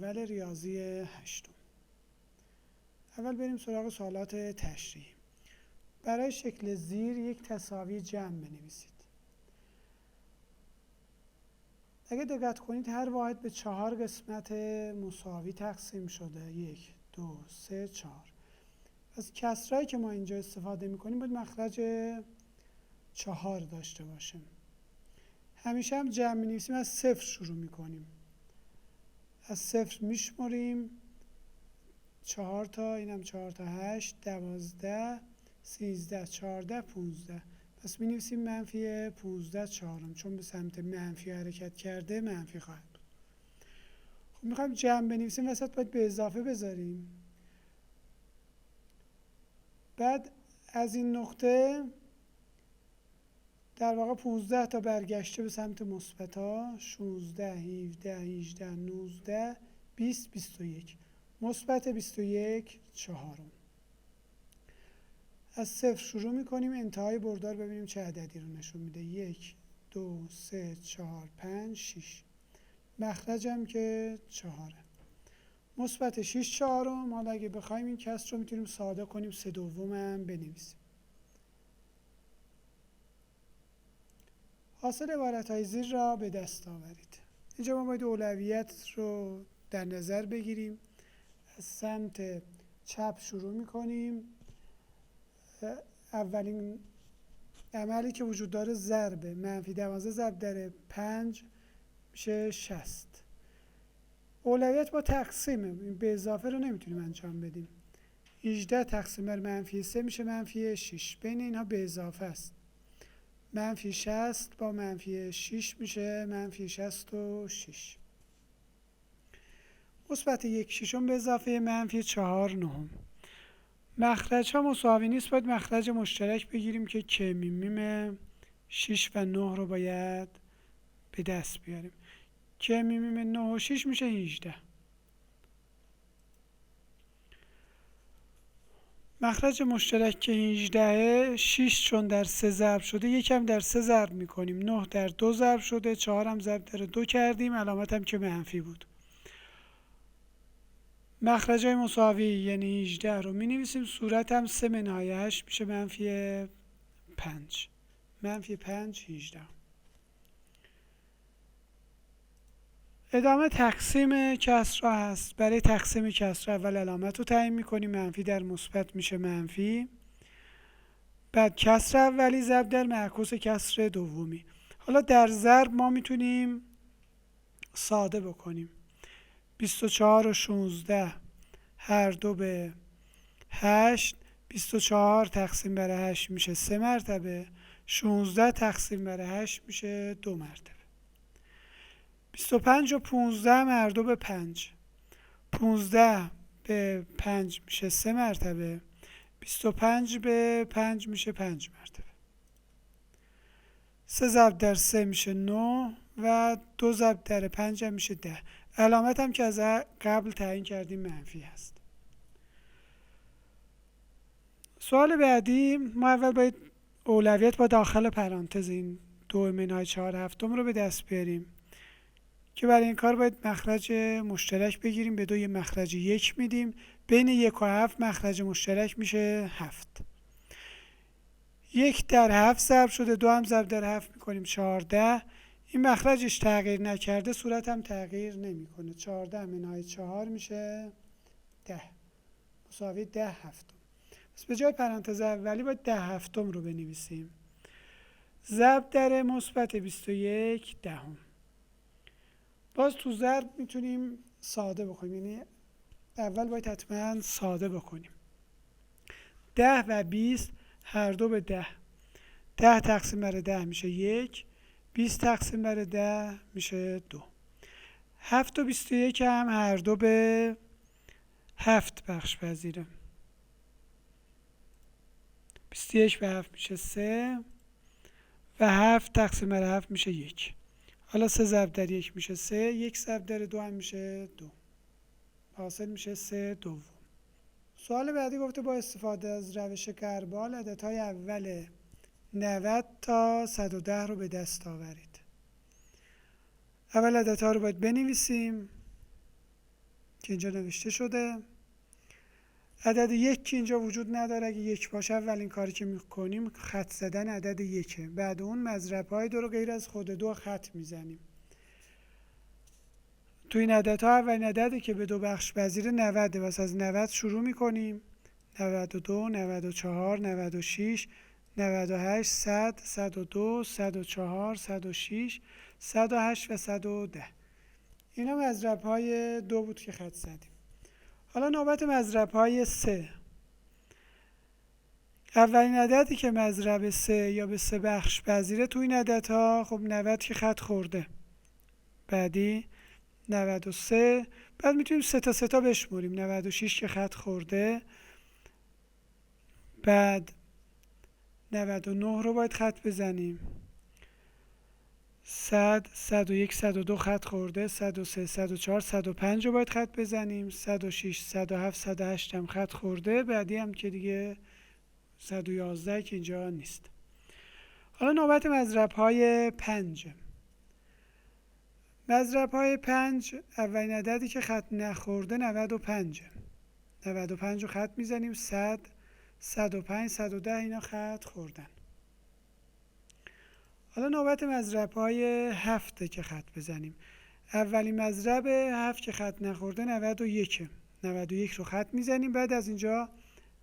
اول ریاضی هشتم. اول بریم سراغ سوالات تشریحی. برای شکل زیر یک تساوی جمع بنویسید. اگه دقت کنید هر واحد به 4 قسمت مساوی تقسیم شده. 1 2 3 4. پس کسرایی که ما اینجا استفاده میکنیم باید مخرج 4 داشته باشیم. همیشه هم جمع می‌نویسیم از 0 شروع میکنیم. از 0 میشمریم 4 تا، اینم 4 تا 8 12 13 14 15. پس می‌نویسیم منفی 15 چهارم، چون به سمت منفی حرکت کرده منفی خواهد بود. خب می‌خوایم جمع بنویسیم، وسط باید به اضافه بذاریم. بعد از این نقطه در واقع 15 تا برگشته به سمت مثبت‌ها، 16 17 18 19 20 21. مثبت 21 چهارم. از 0 شروع می‌کنیم، انتهای بردار ببینیم چه عددی رو نشون میده. 1 2 3 4 5 6. مخرجم که 4. مثبت 6 چهارم. حالا اگه بخوایم این کسر رو میتونیم ساده کنیم، 3 دوم هم بنویسیم. حاصل عبارت‌های زیر را به دست آورید. اینجا ما باید اولویت رو در نظر بگیریم. از سمت چپ شروع می‌کنیم. اولین عملی که وجود داره ضربه. منفی 12 ضرب در 5 میشه 60. اولویت با تقسیمه، به اضافه رو نمیتونیم انجام بدیم. 18 تقسیم بر منفی 3 میشه منفی 6. بین اینها به اضافه است. منفی 60 با منفی 6 میشه منفی 66. مثبت 1 ششم به اضافه منفی 4 نهم. مخرج ها مساوی نیست، باید مخرج مشترک بگیریم که که میمیم 6 و 9 رو باید به دست بیاریم. که میمیم 9 و 6 میشه 18. مخرج مشترک که 18 6 چون در 3 ضرب شده یکم در 3 ضرب میکنیم. 9 در 2 ضرب شده، 4 هم ضرب در 2 کردیم، علامت هم که منفی بود. مخرج های مساوی یعنی 18 رو می نویسیم، صورت هم 3 منهای 8 میشه منفی 5. منفی 5 18. ادامه تقسیم کسرها هست. برای تقسیم کسرها اول علامت رو تعیین میکنیم. منفی در مثبت میشه منفی. بعد کسر اولی ضرب در معکوس کسر دومی. حالا در ضرب ما میتونیم ساده بکنیم. 24 و 16 هر دو به 8. 24 تقسیم بر 8 میشه 3 مرتبه. 16 تقسیم بر 8 میشه 2 مرتبه. 25 و 15 هر دو به 5. 15 به 5 میشه 3 مرتبه. 25 به 5 میشه 5 مرتبه. 3 ضرب در 3 میشه 9 و 2 ضرب در 5 هم میشه 10. علامت هم که از قبل تعیین کردیم منفی هست. سوال بعدی، ما اول باید اولویت با داخل پرانتز این 2 منهای 4 هفتم رو به دست بیاریم که برای این کار باید مخرج مشترک بگیریم. به 2 یه مخرج 1 میدیم. بین 1 و 7 مخرج مشترک میشه 7. 1 در 7 ضرب شده، 2 هم ضرب در 7 میکنیم 14. این مخرجش تغییر نکرده، صورت هم تغییر نمیکنه. 14 منهای 4 میشه 10 مساوی 10 هفتم. پس به جای پرانتز اولی باید 10 هفتم رو بنویسیم. ضرب در مثبت 21 دهم. باز تو ضرب میتونیم ساده بکنیم، یعنی اول باید حتما ساده بکنیم. 10 و 20 هر دو به 10. 10 تقسیم بر 10 میشه 1. 20 تقسیم بر 10 میشه 2. 7 و 21 هم هر دو به 7 بخش پذیره. 21 به 7 میشه 3 و 7 تقسیم بر 7 میشه 1. حالا 3 ضرب در 1 میشه 3. 1 ضرب در 2 هم میشه 2. حاصل میشه 3 دوم. سوال بعدی گفته با استفاده از روش غربال عددهای اول 90 تا 110 رو به دست آورید. اول عددها رو باید بنویسیم. که اینجا نوشته شده. عدد 1 که اینجا وجود نداره، اگه 1 باشه اولین کاری که میکنیم خط زدن عدد 1. بعد اون مضرب‌های 2 رو غیر از خود 2 خط میزنیم. تو این عددها اولین عددی که به 2 بخش پذیر 90 واسه از 90 شروع میکنیم. 92 94 96 98 100 102 104 106 108 و 110. اینا مضرب‌های 2 بود که خط زدیم. حالا نوبت مضرب‌های 3. اولین عددی که مضرب 3 یا به 3 بخش پذیره تو این عددها، خب 90 که خط خورده. بعدی 93. بعد میتونیم 3 تا بشموریم. 96 که خط خورده. بعد 99 رو باید خط بزنیم. 100 101 102 خط خورده. 103 104 105 رو باید خط بزنیم. 106 107 108 هم خط خورده. بعدی هم که دیگه 111 که اینجا نیست. حالا نوبت مضرب‌های 5. مضرب‌های 5 اولین عددی که خط نخورده 95. 95 رو خط میزنیم. 100 105 110 اینا خط خوردن. حالا نوبت مضرب‌های 7 که خط بزنیم. اولین مضرب 7 که خط نخورده 91. 91 رو خط میزنیم. بعد از اینجا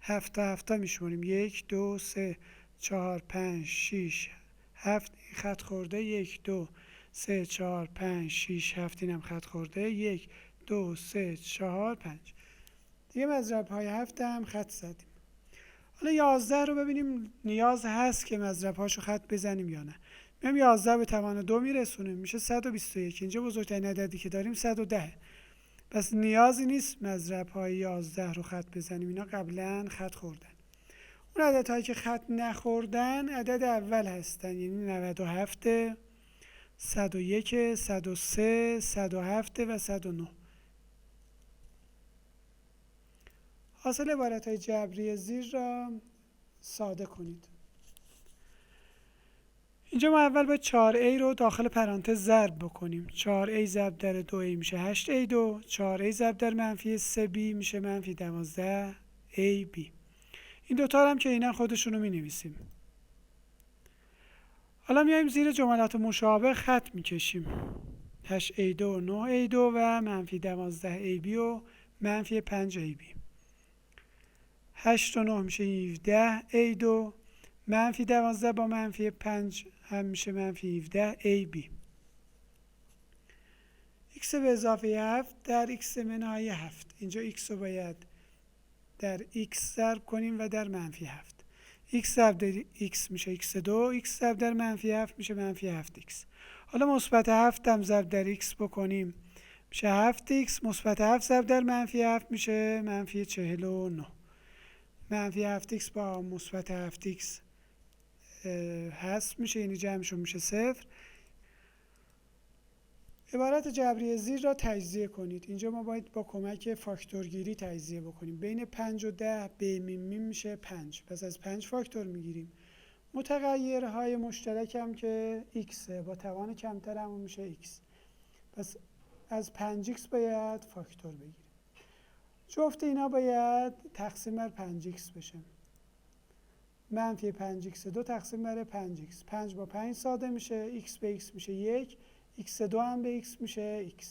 7 تا 7 میشماریم. 1 2 3 4 5 6 7 خط خورده. 1 2 3 4 5 6 7 اینم خط خورده. 1 2 3 4 5 دیگه مضرب‌های 7 هم خط زدیم. حالا 11 رو ببینیم نیاز هست که مضرب‌هاشو خط بزنیم یا نه. میام 11 به توان 2 میرسونیم، میشه 121. اینجا بزرگترین عددی که داریم 110. پس نیازی نیست مضرب‌های 11 رو خط بزنیم، اینا قبلا خط خوردن. اون عددهایی که خط نخوردن عدد اول هستن، یعنی 97 101 103 107 و 109. حاصل عبارت‌های جبری زیر را ساده کنید. اینجا ما اول باید 4a رو داخل پرانتز ضرب بکنیم. 4a ضرب در 2a میشه 8a2. 4a ضرب در منفی 3b میشه منفی 12ab. این دوتا هم که اینا خودشونو می نویسیم. حالا میایم زیر جملات مشابه خط میکشیم. 8a2 9a2 و منفی 12ab و منفی 5ab. 8 و 9 میشه 17a2. منفی 12 با منفی 5 هم میشه منفی 17ab. x به اضافه 7 در x منهای 7. اینجا x رو باید در x ضرب کنیم و در منفی 7. x ضرب در x میشه x2. x ضرب در منفی 7 میشه منفی 7x. حالا مثبت 7 هم ضرب در x بکنیم میشه 7x. مثبت 7 ضرب در منفی 7 میشه منفی 49. منفی 7x با مثبت 7x هست میشه، یعنی جمعشون میشه 0. عبارت جبری زیر را تجزیه کنید. اینجا ما باید با کمک فاکتورگیری تجزیه بکنیم. بین 5 و 10 ب میم میشه 5. پس از 5 فاکتور میگیریم. متغیرهای مشترک هم که x با توان کمتر همون میشه x. پس از 5x باید فاکتور بگیریم. جفت اینا باید تقسیم بر 5x بشه. منفی 5x2 تقسیم بر 5x. 5 با 5 ساده میشه. x به x میشه 1. x2 هم به x میشه x.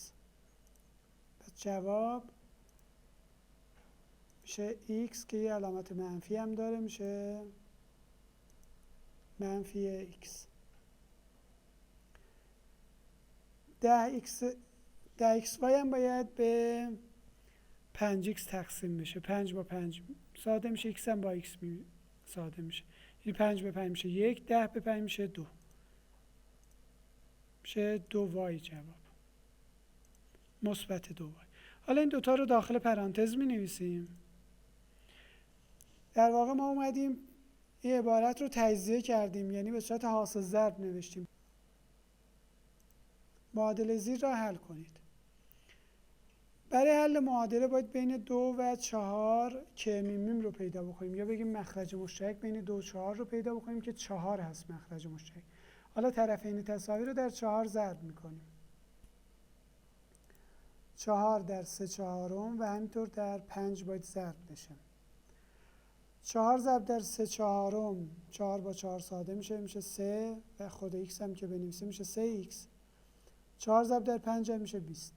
پس جواب میشه x که یه علامت منفی هم داره، میشه منفی x. 10xy هم باید به 5x تقسیم بشه. 5 با 5 ساده میشه. x هم با x ساده میشه. یعنی 5 به 5 میشه 1. 10 به 5 میشه 2. میشه 2y جواب. مثبت 2y. حالا این دوتا رو داخل پرانتز می نویسیم. در واقع ما اومدیم این عبارت رو تجزیه کردیم، یعنی به صورت حاصل ضرب نوشتیم. معادله زیر را حل کنید. برای حل معادله باید بین 2 و 4 که میم رو پیدا بکنیم، یا بگیم مخرج مشترک بین 2 و 4 رو پیدا بکنیم که 4 هست مخرج مشترک. حالا طرفین تساوی رو در 4 ضرب میکنیم. 4 در 3/4 و همینطور در 5 باید ضرب بشه. 4 ضرب در 3/4 4 با 4 ساده میشه 3 و خود x هم که بنویسیم میشه 3x. 4 ضرب در 5 هم میشه 20.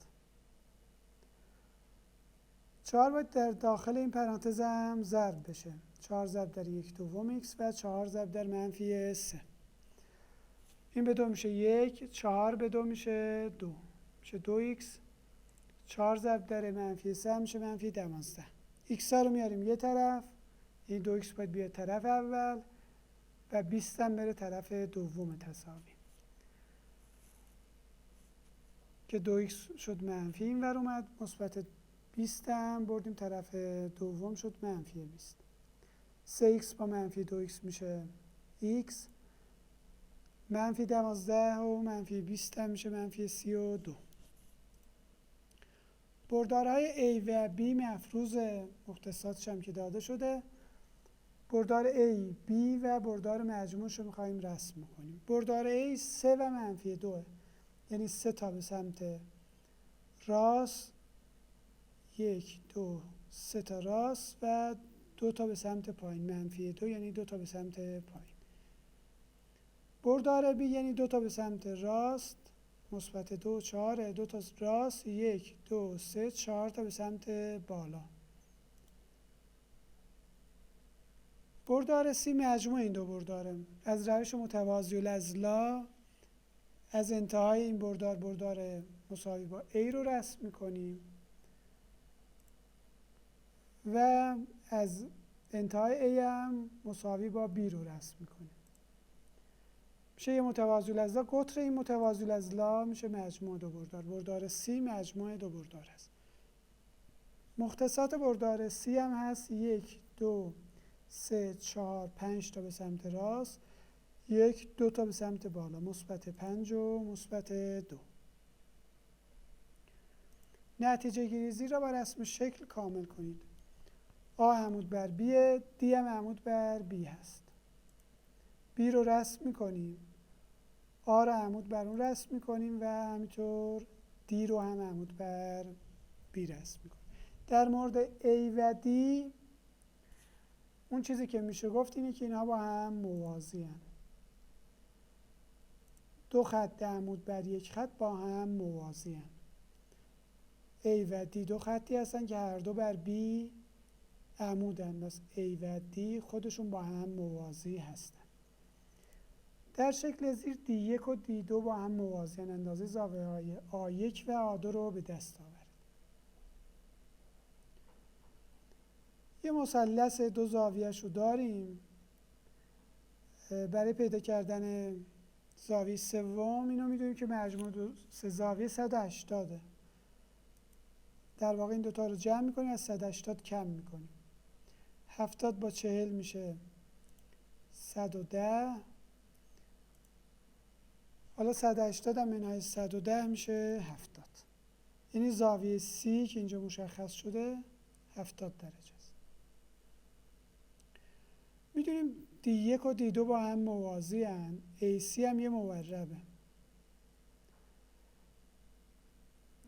4 باید در داخل این پرانتز هم ضرب بشه. 4 ضرب در 1/2 x و 4 ضرب در -3. این به 2 میشه 1، 4 به 2 میشه 2 میشه 2x. 4 ضرب در -3 میشه -12. x ها رو میاریم یه طرف، این 2x باید بیاد طرف اول و 20 هم بره طرف دوم تساوی که 2x شد منفی این ور اومد، مثبت 20 هم بردیم طرف دوم شد -20. 3x با -2x میشه x، -12 و -20 هم میشه -32. بردارهای A و B مفروض مختصاتش هم که داده شده. بردار A، B و بردار مجموعش رو میخواییم رسم کنیم. بردار A 3 و -2، یعنی 3 تا به سمت راست، 1 2 3 تا راست و 2 تا به سمت پایین، -2 یعنی 2 تا به سمت پایین. بردار B یعنی 2 تا به سمت راست، مثبت 2 4 2 تا راست، 1 2 3 4 تا به سمت بالا. بردار C مجموع این دو برداره. از روش متوازی الاضلاع از انتهای این بردار مساوی با A رو رسم میکنیم و از انتهای A هم مساوی با B رو رسم میکنیم. میشه یه متوازی الاضلاع. قطر این متوازی الاضلاع میشه مجموع دو بردار. بردار C مجموع دو بردار است. مختصات بردار C هم هست 1 2 3 4 5 تا به سمت راست، 1 2 تا به سمت بالا، مثبت 5 و مثبت 2. نتیجه گیری زیر را با رسم شکل کامل کنید. A عمود بر B، D هم عمود بر B هست. B رو رسم میکنیم، A رو عمود بر اون رسم میکنیم و همینطور D رو هم عمود بر B رسم میکنیم. در مورد A و D اون چیزی که میشه گفت اینه که اینها با هم موازی هستند. دو خط عمود بر یک خط با هم موازی هستند. A و D دو خطی هستن که هر دو بر B عمودن، بس A و D خودشون با هم موازی هستن. در شکل زیر D1 و D2 با هم موازی هستند. اندازه زاویه های A1 و A2 رو به دست آورید. یه مثلث دو زاویه‌اش رو داریم. برای پیدا کردن زاویه سوم اینو میدونیم که مجموع سه زاویه 180. در واقع این دوتا رو جمع میکنیم، از 180 کم میکنیم. 70 با 40 میشه 110. حالا 180 هم منهای 110 میشه 70. یعنی زاویه C که اینجا مشخص شده 70 درجه است. میدونیم D1 و D2 با هم موازی هستند. AC هم یه موربه.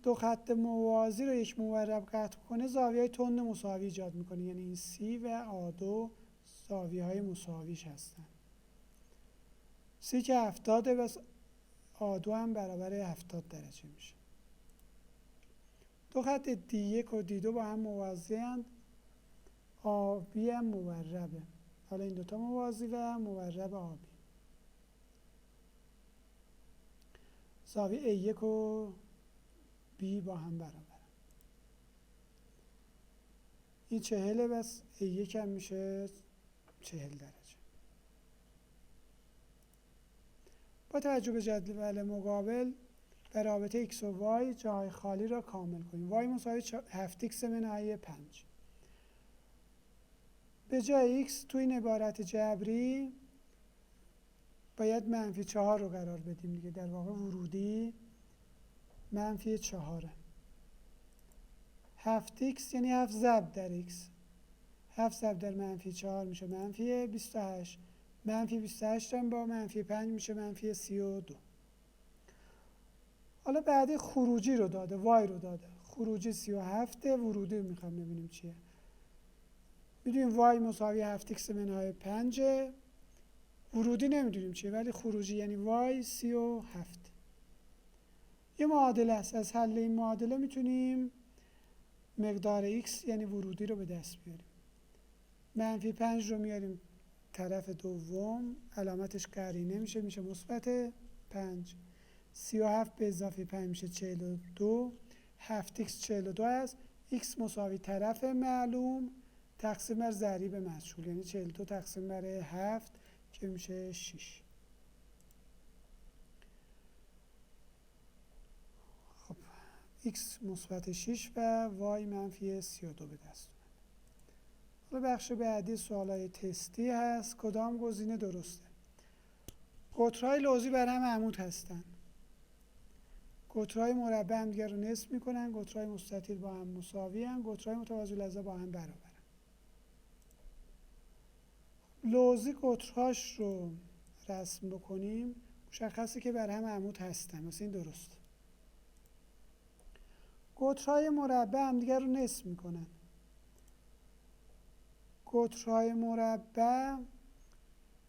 دو خط موازی رو یک مورب قطع کنه زاویه های تند مساوی ایجاد میکنه، یعنی این C و A2 زاویه های مساویش هستن. C که 70 بس A2 هم برابر 70 درجه میشه. دو خط D1 و D2 با هم موازی هستند. AB هم موربه. حالا این دوتا موازی و مورب AB. زاویه A1 و B با هم برابر. این 40 بس A1 هم میشه 40 درجه. با توجه به جدول مقابل به رابطه x و y جاهای خالی را کامل کنیم. y مساوی 7x منهای 5. به جای x تو این عبارت جبری باید -4 رو قرار بدیم دیگه. در واقع ورودی -4. 7x یعنی 7 ضرب در x. 7 ضرب در -4 میشه -28. -28 هم با -5 میشه -32. حالا بعدی خروجی رو داده، y رو داده. خروجی 37، ورودی رو میخوام ببینیم چیه. میدونیم وای مساوی 7x منهای 5، ورودی نمیدونیم چیه ولی خروجی یعنی وای 37. یه معادله است، از حل این معادله میتونیم مقدار x یعنی ورودی رو به دست بیاریم. منفی 5 رو میاریم طرف دوم، علامتش قرینه میشه، میشه مثبت 5. 37 به اضافه 5 میشه 42. 7x 42 است. x مساوی طرف معلوم تقسیم بر ضریب مجهول، یعنی 42 تقسیم بر 7 که میشه 6. خب x مثبت 6 و y منفی 32 به دست اومد. حالا بخش بعدی سوالای تستی هست. کدام گزینه درسته؟ قطرهای لوزی بر هم عمود هستن. قطرهای مربع هم دیگر رو نصف میکنن. قطرهای مستطیل با هم مساوی ان. قطرهای متوازی الاضلاع با هم برابرن. لوزی قطرهاش رو رسم بکنیم مشخصه که بر هم عمود هستن، مثل این درسته. قطرهای مربع هم دیگر رو نصف میکنن. قطرهای مربع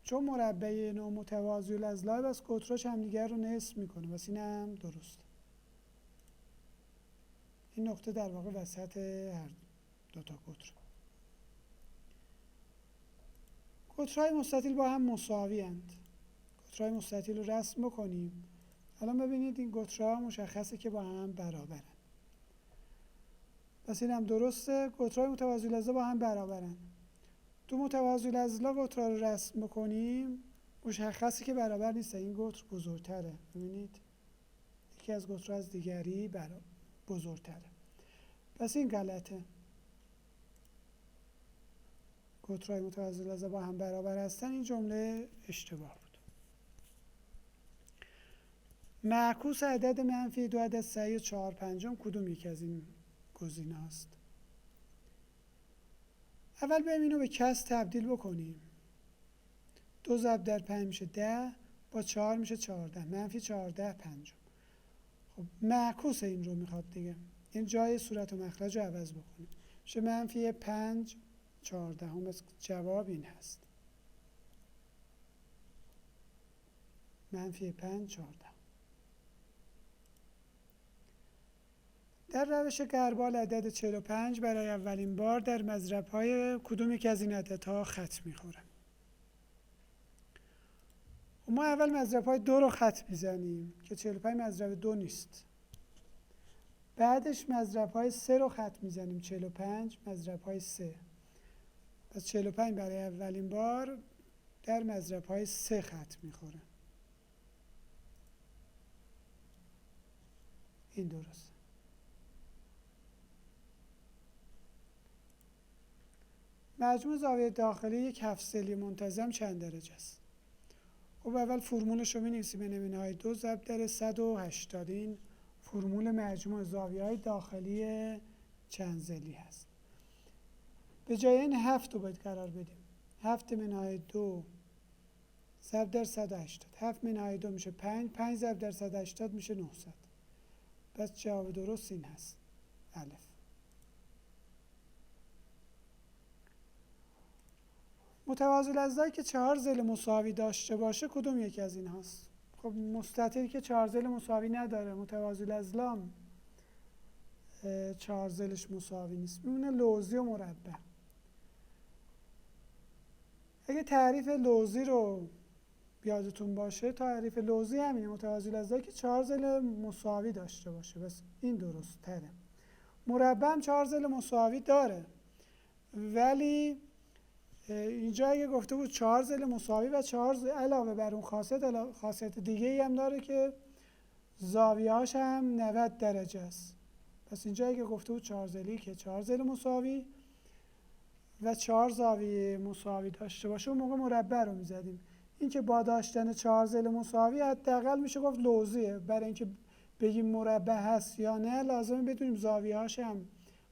چون مربع نوع متوازی الاضلاع بس قطرهاش هم دیگر رو نصف میکنه، بس این هم درسته. این نقطه در واقع وسط هر دوتا قطر. قطرهای مستطیل با هم مساوی اند. قطرهای مستطیل رو رسم بکنیم. الان ببینید این قطرها مشخصه که با هم برابرن. پس این هم درسته. قطرهای متوازی الاضلاع با هم برابرن. تو متوازی الاضلاع قطرها رو رسم بکنیم مشخصه که برابر نیست. این قطر بزرگتره. ببینید یکی از قطرها از دیگری بزرگتره. پس این غلطه. قطرهای متوازی الاضلاع با هم برابر هستن. این جمله اشتباه بود. معکوس عدد منفی 2 عدد صحیح 4/5 کدوم یک از این گزینه است؟ اول بریم اینو به کسر تبدیل بکنیم. 2 ضرب در 5 میشه 10، با 4 میشه 14. منفی 14/5. خب معکوس این رو میخواد دیگه. این جای صورت و مخرج رو عوض بکنیم. میشه منفی 5/14. بس جواب این هست. منفی 5/14. در روش غربال عدد 45 برای اولین بار در مضرب‌های کدوم یک از این عددها خط میخوره؟ ما اول مضرب‌های 2 رو خط میزنیم که 45 مضرب 2 نیست. بعدش مضرب‌های 3 رو خط میزنیم، 45 مضرب‌های 3. پس 45 برای اولین بار در مضرب‌های 3 خط میخوره. این درست. مجموع زاویه داخلی یک هفت‌سیلی منتظم چند درجه است؟ خب اول فرمولش رو می‌نویسیم. n-های 2 ضرب در 180. این فرمول مجموع زاویه‌های داخلی چند ضلعی هست. به جای این 7 رو باید قرار بدیم. 7 منهای 2 ضرب در 180. 7 منهای 2 میشه 5. 5 ضرب در 180 میشه 900. پس جواب درست این هست. الف. متوازی الاضلاعی که 4 ضلع مساوی داشته باشه کدوم یکی از این هاست؟ خب مستطیل که 4 ضلع مساوی نداره. متوازی الاضلاع 4 ضلعش مساوی نیست. میمونه لوزی و مربع. اگه تعریف لوزی رو یادتون باشه، تعریف لوزی همینه. متوازی الاضلاعی که 4 ضلع مساوی داشته باشه. بس این درست تره. مربع هم 4 ضلع مساوی داره، ولی اینجا اگه گفته بود 4 ضلع مساوی و 4 علاوه بر اون خاصیت دیگه ای هم داره که زاویه‌هاش هم 90 درجه است. پس اینجا اگه گفته بود 4 ضلعی که 4 ضلع مساوی و 4 زاویه مساوی داشته باشه، اون موقع مربع رو می‌زدیم. این که با داشتن 4 ضلع مساوی حداقل میشه گفت لوزیه. برای اینکه بگیم مربع هست یا نه لازمه بدونیم زاویه‌هاش هم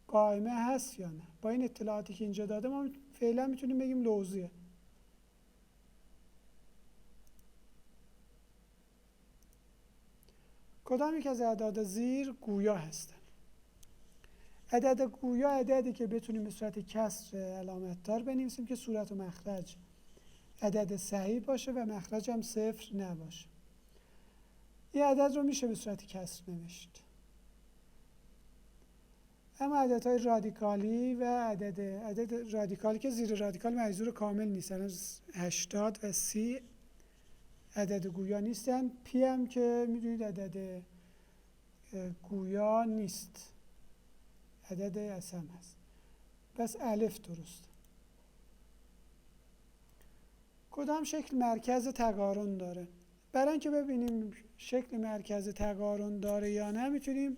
قائمه هست یا نه. با این اطلاعاتی که اینجا داده ما فعلا میتونیم بگیم لوزیه. کدام یک از اعداد زیر گویا هستند؟ عدد گویا عددی که بتونیم به صورت کسر علامت دار بنویسیم که صورت و مخرج عدد صحیح باشه و مخرج هم صفر نباشه. این عدد رو میشه به صورت کسر نوشت. اما عددهای رادیکالی و عدد رادیکالی که زیر رادیکال مجذور کامل نیستن، 80 و 30 عدد گویا نیستن. پی هم که میدونید عدد گویا نیست، عدد اسم هست. پس الف درست. کدام شکل مرکز تقارن داره؟ برای اینکه ببینیم شکل مرکز تقارن داره یا نه میتونیم